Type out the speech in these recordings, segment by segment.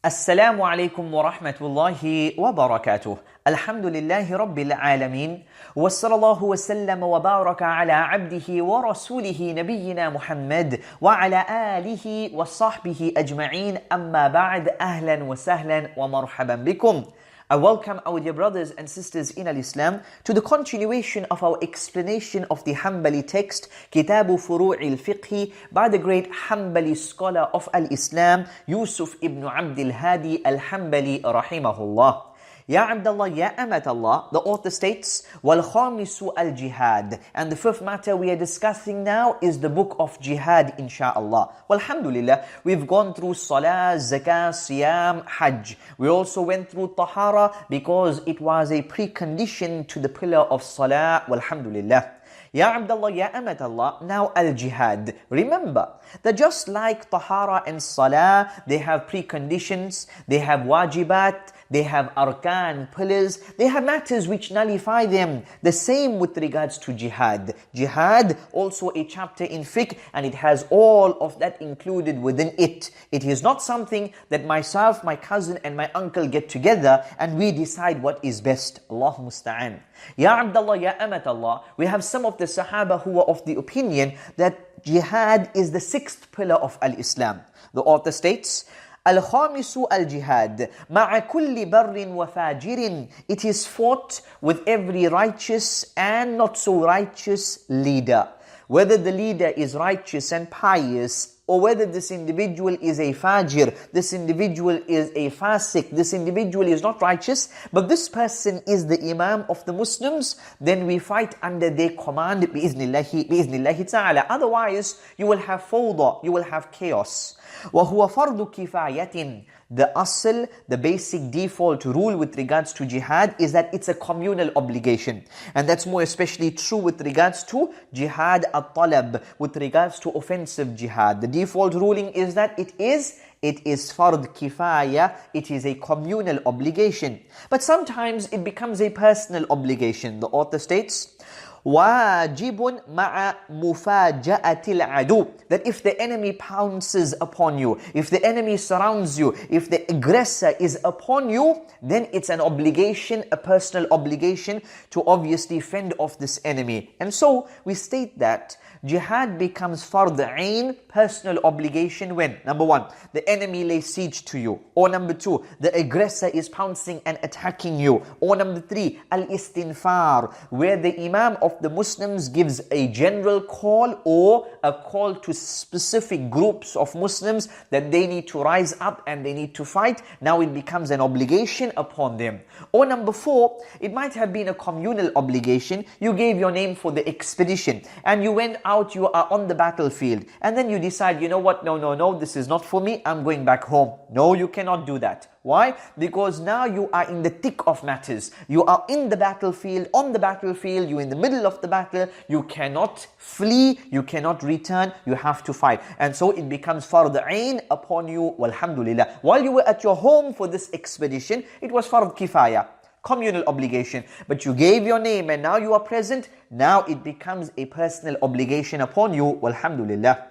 Assalamu alaikum wa rahmatullahi wa barakatuh. Alhamdulillahi rabbil alameen. Wa sallallahu wa sallama wa baraka ala abdihi wa rasulihi nabiyyina Muhammad wa ala alihi wa sahbihi ajma'een. Amma ba'd. Ahlan wa sahlan wa marhaban bikum. I welcome our dear brothers and sisters in al-Islam to the continuation of our explanation of the Hanbali text, Kitabu Furu al-Fiqh, by the great Hanbali scholar of al-Islam, Yusuf ibn Abdul Hadi al-Hanbali rahimahullah. Ya Abdullah, Ya Amatallah, the author states, Wal-Khamisu al-Jihad. And the fifth matter we are discussing now is the book of Jihad, insha'Allah. Alhamdulillah, we've gone through Salah, Zakah, Siyam, Hajj. We also went through Tahara because it was a precondition to the pillar of Salah. Alhamdulillah. Ya Abdullah, Ya Amatallah, now al-Jihad. Remember that just like Tahara and Salah, they have preconditions, they have wajibat, they have arkan, pillars, they have matters which nullify them. The same with regards to jihad. Jihad, also a chapter in fiqh, and it has all of that included within it. It is not something that myself, my cousin and my uncle get together and we decide what is best. Allah musta'an. Ya Abdullah, Ya Amatallah, we have some of the Sahaba who are of the opinion that jihad is the sixth pillar of al-Islam. The author states, Al-Khamisu al-Jihad ma'a kulli barrin wa fajirin. It is fought with every righteous and not so righteous leader. Whether the leader is righteous and pious, or whether this individual is a fajir, this individual is a fasik, this individual is not righteous, but this person is the imam of the Muslims, then we fight under their command bi'iznillahi ta'ala. Otherwise, you will have fawda, you will have chaos. وَهُوَ فَرْضُ كِفَايَةٍ. The asl, the basic default rule with regards to jihad is that it's a communal obligation. And that's more especially true with regards to jihad at-talab, with regards to offensive jihad. The default ruling is that it is fard kifaya, it is a communal obligation. But sometimes it becomes a personal obligation. The author states, وَاجِبٌ مَعَ مُفَاجَأَةِ الْعَدُوِ. That if the enemy pounces upon you, if the enemy surrounds you, if the aggressor is upon you, then it's an obligation, a personal obligation to obviously fend off this enemy. And so we state that jihad becomes fard ain, personal obligation, when number one, the enemy lays siege to you, or number two, the aggressor is pouncing and attacking you, or number three, al-istinfar, where the imam of the Muslims gives a general call or a call to specific groups of Muslims that they need to rise up and they need to fight. Now it becomes an obligation upon them. Or number four, it might have been a communal obligation. You gave your name for the expedition and you went out, you are on the battlefield, and then you decide, you know what, no, this is not for me, I'm going back home. No, you cannot do that. Why? Because now you are in the thick of matters. You are in the battlefield, on the battlefield, you're in the middle of the battle. You cannot flee, you cannot return, you have to fight. And so it becomes fard ain upon you, walhamdulillah. While you were at your home for this expedition, it was fard kifaya, communal obligation. But you gave your name and now you are present, now it becomes a personal obligation upon you, walhamdulillah.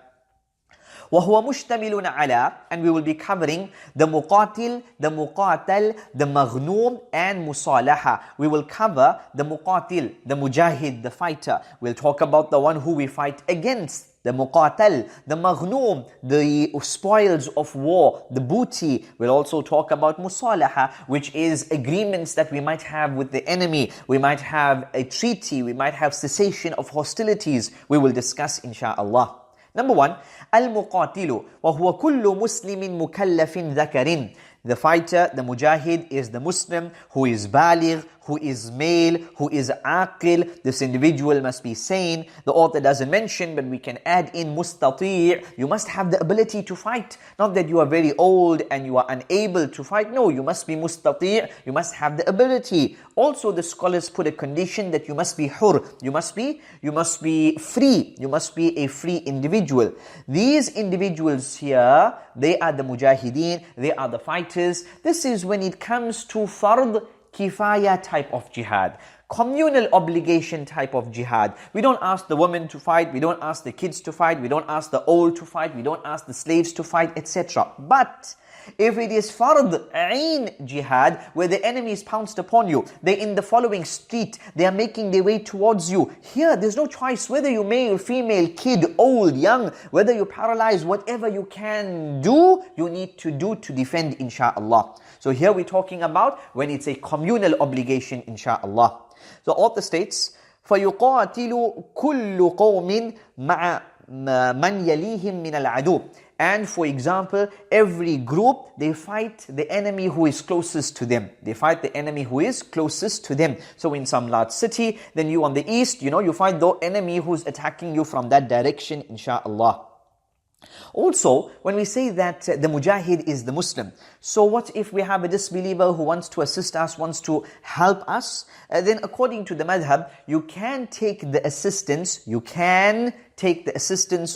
وَهُوَ مُشْتَمِلٌ عَلَىٰ. And we will be covering the muqatil, the muqatal, the maghnoom and musalaha. We will cover the muqatil, the mujahid, the fighter. We'll talk about the one who we fight against, the muqatal, the maghnoom, the spoils of war, the booty. We'll also talk about musalaha, which is agreements that we might have with the enemy. We might have a treaty, we might have cessation of hostilities. We will discuss insha'Allah. Number one, al-muqatilu, وَهُوَ كُلُّ مُسْلِمٍ مُكَلَّفٍ ذَكَرٍ. The fighter, the mujahid, is the Muslim who is baligh, who is male, who is aqil. This individual must be sane. The author doesn't mention, but we can add in mustati'. You must have the ability to fight. Not that you are very old and you are unable to fight. No, you must be mustati'. You must have the ability. Also, the scholars put a condition that you must be hur. You must be free. You must be a free individual. These individuals here, they are the mujahideen. They are the fighters. This is when it comes to fard kifaya type of jihad, communal obligation type of jihad. We don't ask the women to fight, we don't ask the kids to fight, we don't ask the old to fight, we don't ask the slaves to fight, etc. But If it is fard ain jihad, where the enemy is pounced upon you, they're in the following street, they are making their way towards you. Here, there's no choice, whether you're male, female, kid, old, young, whether you're paralyzed, whatever you can do, you need to do to defend, insha'Allah. So here we're talking about when it's a communal obligation, insha'Allah. So author states, فَيُقَاتِلُ كُلُّ قَوْمٍ مَعَ مَنْ يَلِيهِمْ مِنَ الْعَدُوِ. And for example, every group, they fight the enemy who is closest to them. They fight the enemy who is closest to them. So in some large city, then you on the east, you fight the enemy who's attacking you from that direction, insha'Allah. Also, when we say that the mujahid is the Muslim, so what if we have a disbeliever who wants to assist us, wants to help us? Then according to the madhab, you can take the assistance,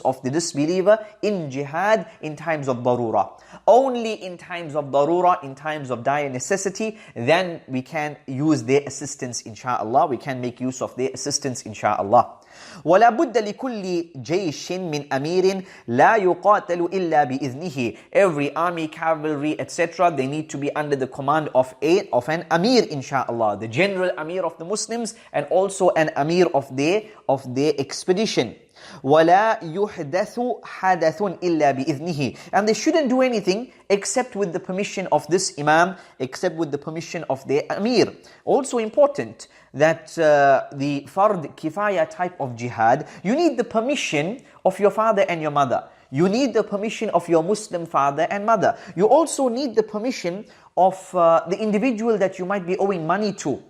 of the disbeliever in jihad in times of darura. Only in times of darura, in times of dire necessity, then we can use their assistance, insha'Allah. We can make use of their assistance, insha'Allah. وَلَا بُدَّ لِكُلِّ جَيْشٍ مِّنْ أَمِيرٍ لَا يُقَاتَلُ إِلَّا بِإِذْنِهِ. Every army, cavalry, etc., they need to be under the command of an Amir, insha'Allah. The general Amir of the Muslims and also an Amir of their expedition. وَلَا يُحْدَثُ حَدَثٌ إِلَّا بِإِذْنِهِ. And they shouldn't do anything except with the permission of this Imam, except with the permission of their Amir. Also important that the fard kifaya type of jihad, you need the permission of your father and your mother. You need the permission of your Muslim father and mother. You also need the permission of the individual that you might be owing money to.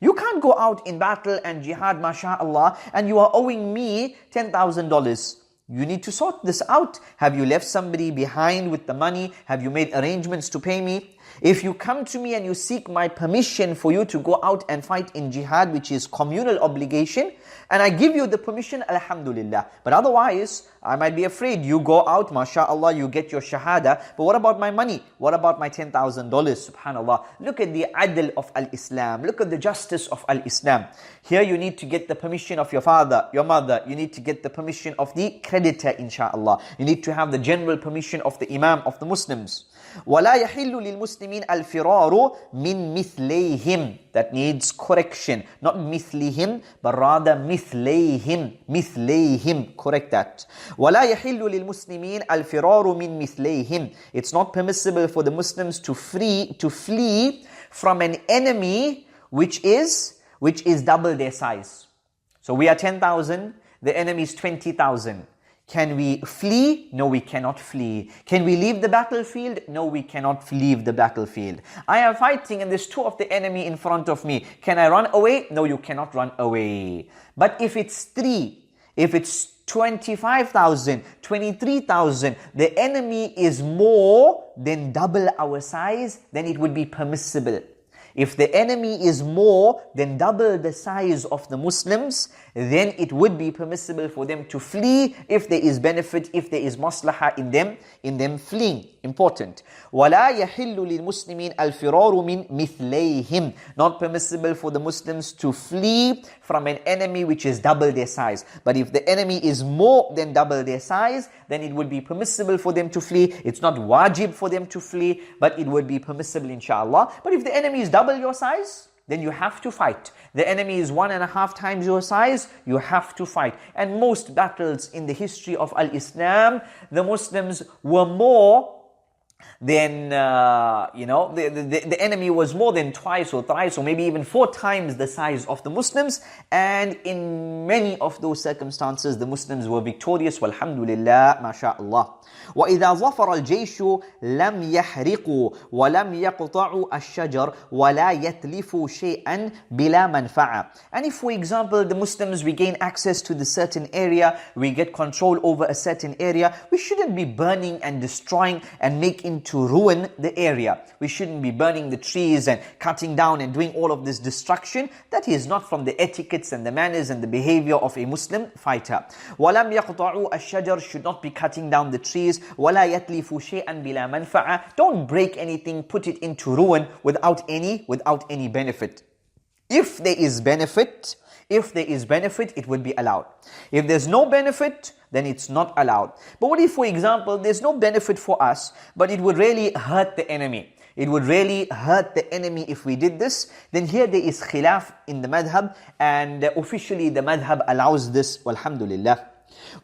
You can't go out in battle and jihad, masha'Allah, and you are owing me $10,000. You need to sort this out. Have you left somebody behind with the money? Have you made arrangements to pay me? If you come to me and you seek my permission for you to go out and fight in jihad, which is communal obligation, and I give you the permission, alhamdulillah. But otherwise, I might be afraid. You go out, masha'Allah, you get your shahada. But what about my money? What about my $10,000? Subhanallah. Look at the adl of al-Islam. Look at the justice of al-Islam. Here you need to get the permission of your father, your mother. You need to get the permission of the creditor, insha'Allah. You need to have the general permission of the Imam of the Muslims. وَلَا يَحِلُّ لِلْمُسْلِمِينَ الْفِرَارُ مِنْ مِثْلَيْهِمْ. That needs correction. Not mithlihim, but rather mithlayhim. Mithlayhim. Correct that. وَلَا يَحِلُّ لِلْمُسْلِمِينَ الْفِرَارُ مِنْ مِثْلَيْهِمْ. It's not permissible for the Muslims to flee from an enemy which is double their size. So we are 10,000, the enemy is 20,000. Can we flee? No, we cannot flee. Can we leave the battlefield? No, we cannot leave the battlefield. I am fighting and there's two of the enemy in front of me. Can I run away? No, you cannot run away. But if it's 3, if it's 25,000, 23,000, the enemy is more than double our size, then it would be permissible. If the enemy is more than double the size of the Muslims, then it would be permissible for them to flee if there is benefit, if there is maslahah in them fleeing. Important. وَلَا يَحِلُّ لِلْمُسْلِمِينَ الْفِرَارُ مِنْ مِثْلَيْهِمْ. Not permissible for the Muslims to flee from an enemy which is double their size. But if the enemy is more than double their size, then it would be permissible for them to flee. It's not wajib for them to flee, but it would be permissible, inshallah. But if the enemy is double your size, then you have to fight. The enemy is 1.5 times your size, you have to fight. And most battles in the history of al-Islam, the Muslims were more than, the enemy was more than twice or thrice or maybe even 4 times the size of the Muslims. And in many of those circumstances, the Muslims were victorious. Walhamdulillah, mashallah. وَإِذَا ظَفَرَ الْجَيْشُ لَمْ يَحْرِقُوا وَلَمْ يَقْطَعُوا الشَّجَرَ وَلَا يَتْلِفُوا شَيْئًا بِلَا مَنْفَعَةٍ. And if, for example, the Muslims, we gain access to the certain area, we get control over a certain area, we shouldn't be burning and destroying and making to ruin the area. We shouldn't be burning the trees and cutting down and doing all of this destruction. That is not from the etiquettes and the manners and the behavior of a Muslim fighter. وَلَمْ يَقْطَعُوا الشَّجَرَ. Should not be cutting down the trees. وَلَا يَتْلِفُوا شَيْئًا بِلَا مَنْفَعَةٍ. Don't break anything, put it into ruin without any benefit. If there is benefit, If there is benefit, it would be allowed. If there's no benefit, then it's not allowed. But what if, for example, there's no benefit for us, but it would really hurt the enemy? It would really hurt the enemy if we did this. Then here there is khilaf in the madhab, and officially the madhab allows this, walhamdulillah.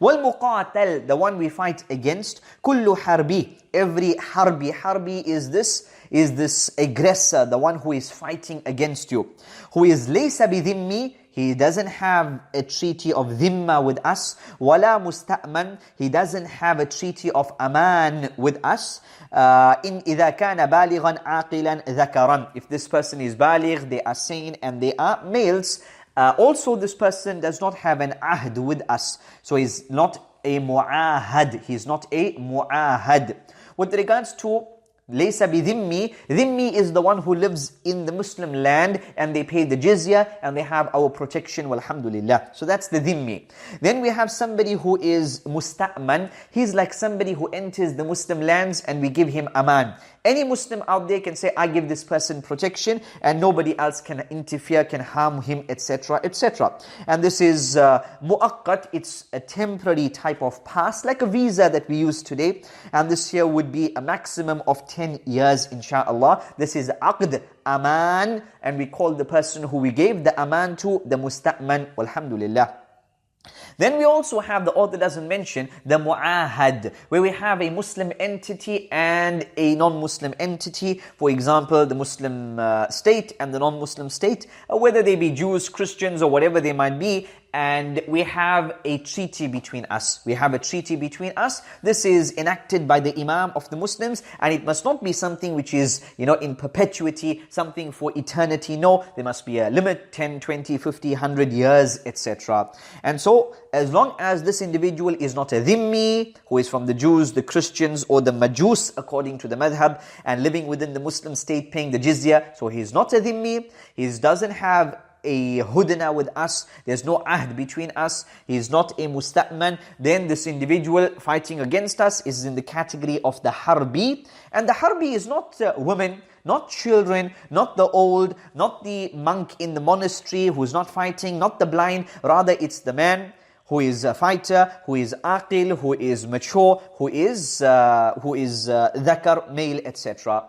وَالْمُقَاتَلْ, the one we fight against, كُلُّ حَرْبِ, every harbi is this aggressor, the one who is fighting against you, who is لَيْسَ بِذِمِّي, he doesn't have a treaty of dhimma with us. وَلَا مُسْتَأْمَنْ, he doesn't have a treaty of aman with us. إِنْ إِذَا كَانَ بَالِغًا عَاقِلًا ذَكَرًا, if this person is baligh, they are sane and they are males. Also this person does not have an ahd with us. So he's not a mu'ahad. He's not a mu'ahad. With regards to لَيْسَ بِذِمِّي, dhimmi is the one who lives in the Muslim land and they pay the jizya and they have our protection, walhamdulillah. So that's the dhimmi. Then we have somebody who is musta'man. He's like somebody who enters the Muslim lands and we give him aman. Any Muslim out there can say, I give this person protection and nobody else can interfere, can harm him, etc., etc. And this is mu'aqqat, it's a temporary type of pass, like a visa that we use today. And this here would be a maximum of 10 years, inshallah. This is aqd, aman, and we call the person who we gave the aman to the musta'man, walhamdulillah. Then we also have, the author doesn't mention, the mu'ahad, where we have a Muslim entity and a non-Muslim entity. For example, the Muslim state and the non-Muslim state, whether they be Jews, Christians, or whatever they might be. And we have a treaty between us. We have a treaty between us. This is enacted by the Imam of the Muslims, and it must not be something which is, in perpetuity, something for eternity. No, there must be a limit, 10, 20, 50, 100 years, etc. And so, as long as this individual is not a dhimmi, who is from the Jews, the Christians, or the Majus, according to the madhab, and living within the Muslim state, paying the jizya, so he is not a dhimmi, he doesn't have a hudna with us, there's no ahd between us, he is not a musta'man, then this individual fighting against us is in the category of the harbi. And the harbi is not women, not children, not the old, not the monk in the monastery who is not fighting, not the blind, rather it's the man who is a fighter, who is aqil, who is mature, who is dhakar, male, etc.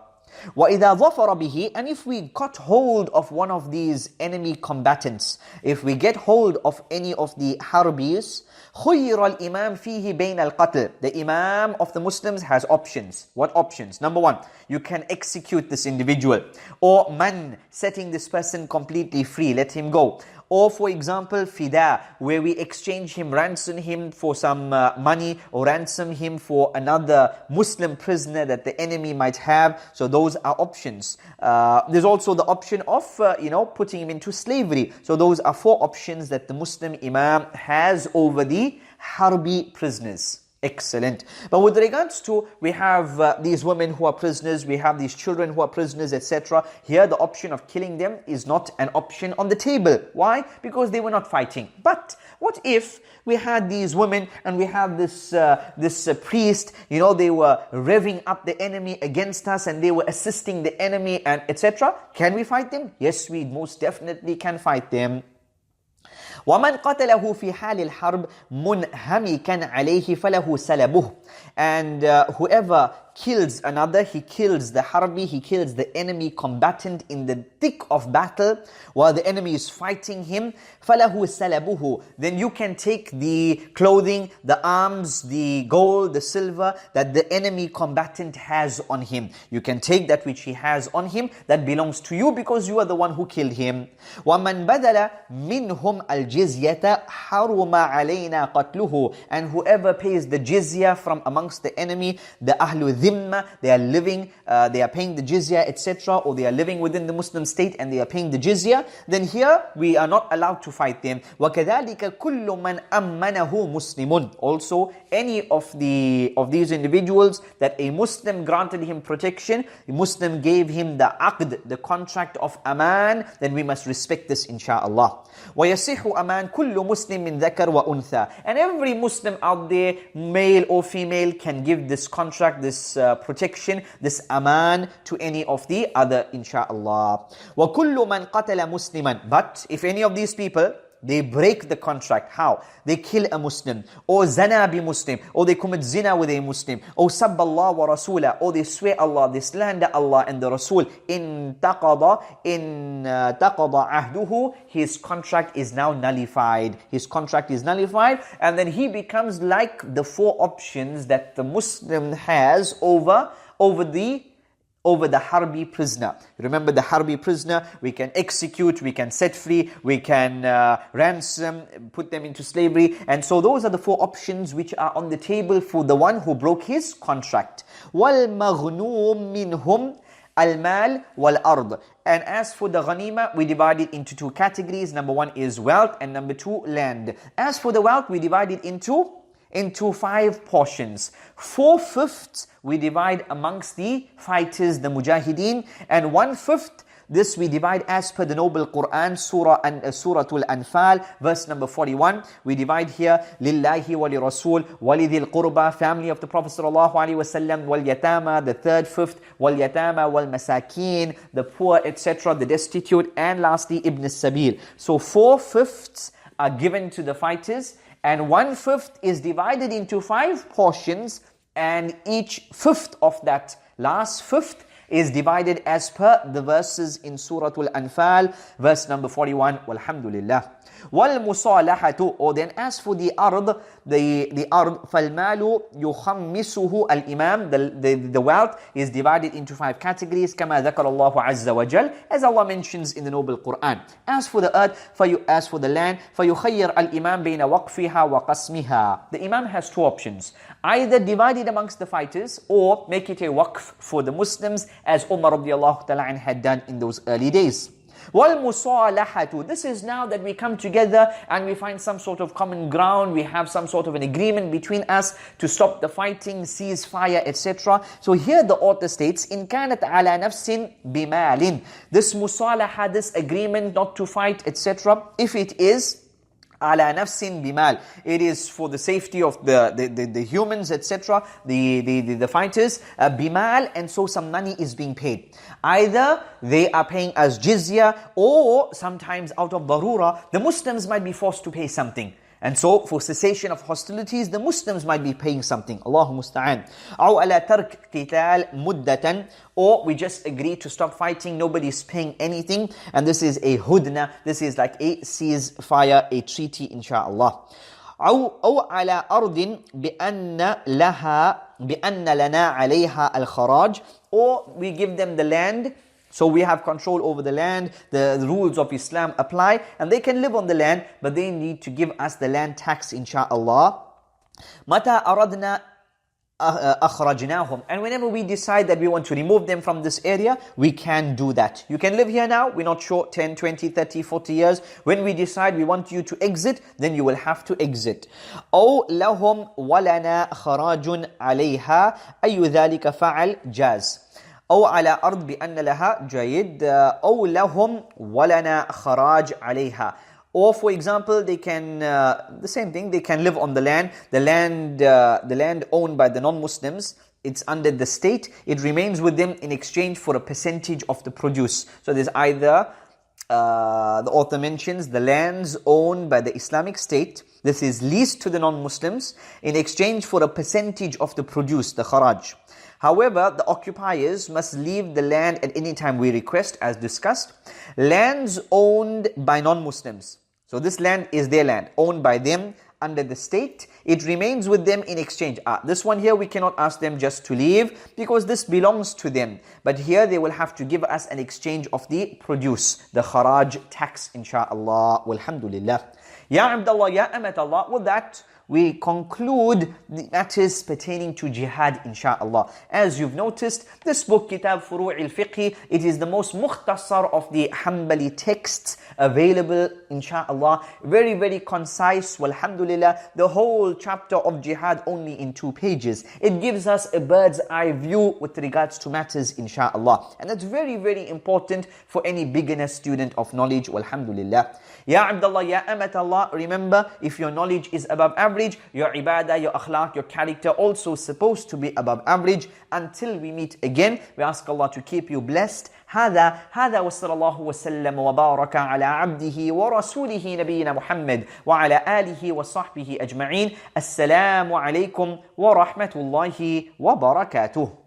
وَإِذَا ظَفَرَ بِهِ, and if we got hold of one of these enemy combatants, if we get hold of any of the harbis, خُيِّرَ الْإِمَامِ فِيهِ بَيْنَ الْقَتْلِ, the Imam of the Muslims has options. What options? Number one, you can execute this individual, or man, setting this person completely free, let him go. Or for example, fida, where we exchange him, ransom him for some money, or ransom him for another Muslim prisoner that the enemy might have. So those are options. There's also the option of, putting him into slavery. So those are 4 options that the Muslim Imam has over the harbi prisoners. Excellent. But with regards to, we have these women who are prisoners, we have these children who are prisoners, etc. Here the option of killing them is not an option on the table. Why? Because they were not fighting. But what if we had these women and we have this priest, they were revving up the enemy against us and they were assisting the enemy and etc. Can we fight them? Yes, we most definitely can fight them. وَمَنْ قَتَلَهُ فِي حَالِ الْحَرْبِ مُنْهَمِكًا عَلَيْهِ فَلَهُ سَلَبُهُ. And whoever kills another, he kills the harbi, he kills the enemy combatant in the thick of battle, while the enemy is fighting him, فَلَهُ سَلَبُهُ. Then you can take the clothing, the arms, the gold, the silver that the enemy combatant has on him. You can take that which he has on him, that belongs to you because you are the one who killed him. وَمَنْ بَدَلَ مِنْهُمْ الْجِزْيَةَ حَرُمَ عَلَيْنَا قَتْلُهُ. And whoever pays the jizya from amongst the enemy, the ahlu dhimma, they are living, they are paying the jizya, etc., or they are living within the Muslim state and they are paying the jizya, then here we are not allowed to fight them. وَكَذَلِكَ كُلُّ مَنْ أَمَّنَهُ مُسْلِمٌ. Also, any of these individuals that a Muslim granted him protection, the Muslim gave him the aqd, the contract of aman, then we must respect this, insha'Allah. وَيَصِحُ أَمَانْ كُلُّ مُسْلِمٍ ذَكَرْ وَأُنْثَى. And every Muslim out there, male or female, can give this contract, this protection, this aman to any of the other, insha'Allah. وَكُلُّ مَنْ قَتَلَ مُسْلِمًا. But if any of these people they break the contract. How? They kill a Muslim, or zana bi Muslim, or they commit zina with a Muslim, or sabba Allah wa Rasulah, or they swear Allah, they slander Allah and the Rasul. In taqada ahduhu, his contract is now nullified. His contract is nullified, and then he becomes like the four options that the Muslim has over the Harbi prisoner. Remember the Harbi prisoner, we can execute, we can set free, we can ransom, put them into slavery. And so those are the four options which are on the table for the one who broke his contract. وَالْمَغْنُومْ مِنْهُمْ al-mal wal-ard. And as for the ghanima, we divide it into two categories. Number one is wealth, and number two, land. As for the wealth, we divide it into 5 portions. 4/5 we divide amongst the fighters, the mujahideen, and 1/5, this we divide as per the noble Quran, Surah Al-Anfal, verse number 41. We divide here, Lillahi wa li Rasul, wa li dhil qurba, family of the Prophet sallallahu alaihi wasallam, wal yatama, the 3/5, wal yatama wal masakin, the poor, etc., the destitute, and lastly, Ibn Sabil. So 4/5 are given to the fighters, and 1/5 is divided into 5 portions, and each 5th of that last 5th is divided as per the verses in Surah Al-Anfal, verse number 41. Walhamdulillah. وَالْمُصَالَحَةُ, or then as for the ard, the ard, فَالْمَالُ يُخَمِّسُهُ الْإِمَامِ, the wealth is divided into 5 categories, كَمَا ذَكَرَ اللَّهُ عَزَّ وَجَلَّ, as Allah mentions in the noble Quran. As for the earth, as for the land, فَيُخَيِّرْ الْإِمَامِ بَيْنَ وَقْفِهَا وَقَسْمِهَا. The Imam has 2 options. Either divide it amongst the fighters, or make it a waqf for the Muslims, as Umar radiallahu ta'ala had done in those early days. وَالْمُصَالَحَةُ, this is now that we come together and we find some sort of common ground, we have some sort of an agreement between us to stop the fighting, cease fire, etc. So here the author states, إِن كَانَتْ عَلَى نَفْسٍ بِمَالٍ, this musalaha, this agreement not to fight, etc., if it is ala nafsin bimal, it is for the safety of the humans, etc., the fighters, bimal, and so some money is being paid. Either they are paying as jizya, or sometimes out of darura, the Muslims might be forced to pay something. And so, for cessation of hostilities, the Muslims might be paying something. Allahu musta'an. أو على ترك قتال مدة, or we just agree to stop fighting, nobody's paying anything, and this is a hudna, this is like a ceasefire, a treaty, inshaAllah. أو على أرض بأن لنا عليها الخراج, or we give them the land, so we have control over the land, the rules of Islam apply, and they can live on the land, but they need to give us the land tax, insha'Allah. مَتَى أَرَدْنَا أَخْرَجْنَاهُمْ, and whenever we decide that we want to remove them from this area, we can do that. You can live here now, we're not sure, 10, 20, 30, 40 years. When we decide we want you to exit, then you will have to exit. أَوْ لَهُمْ وَلَنَا خَرَاجٌ عَلَيْهَا أَيُّ ذَلِكَ فَعَلْ جَازٍ. أو على أرض بأن لها جيد أو لهم ولنا خراج عليها. Or for example, they can, the same thing, they can live on the land owned by the non-Muslims, it's under the state, it remains with them in exchange for a percentage of the produce. So there's either, the author mentions, the lands owned by the Islamic State, this is leased to the non-Muslims in exchange for a percentage of the produce, the kharaj. However, the occupiers must leave the land at any time we request, as discussed. Lands owned by non-Muslims. So this land is their land, owned by them under the state. It remains with them in exchange. This one here, we cannot ask them just to leave because this belongs to them. But here they will have to give us an exchange of the produce, the kharaj tax, insha'Allah. Walhamdulillah. Ya Abdullah, Ya Amatallah. With that, we conclude the matters pertaining to jihad, insha'Allah. As you've noticed, this book, Kitab Furu al-Fiqh, it is the most mukhtasar of the Hanbali texts available, insha'Allah. Very, very concise, walhamdulillah. The whole chapter of jihad only in 2 pages. It gives us a bird's eye view with regards to matters, insha'Allah. And that's very, very important for any beginner student of knowledge, walhamdulillah. Ya Abdullah, Ya Amatallah, remember, if your knowledge is above average, average. Your ibadah, your akhlaq, your character also supposed to be above average. Until we meet again, we ask Allah to keep you blessed. هذا وصلى الله وسلم وبارك على عبده ورسوله نبينا محمد وعلى آله وصحبه أجمعين. السلام عليكم ورحمة الله وبركاته.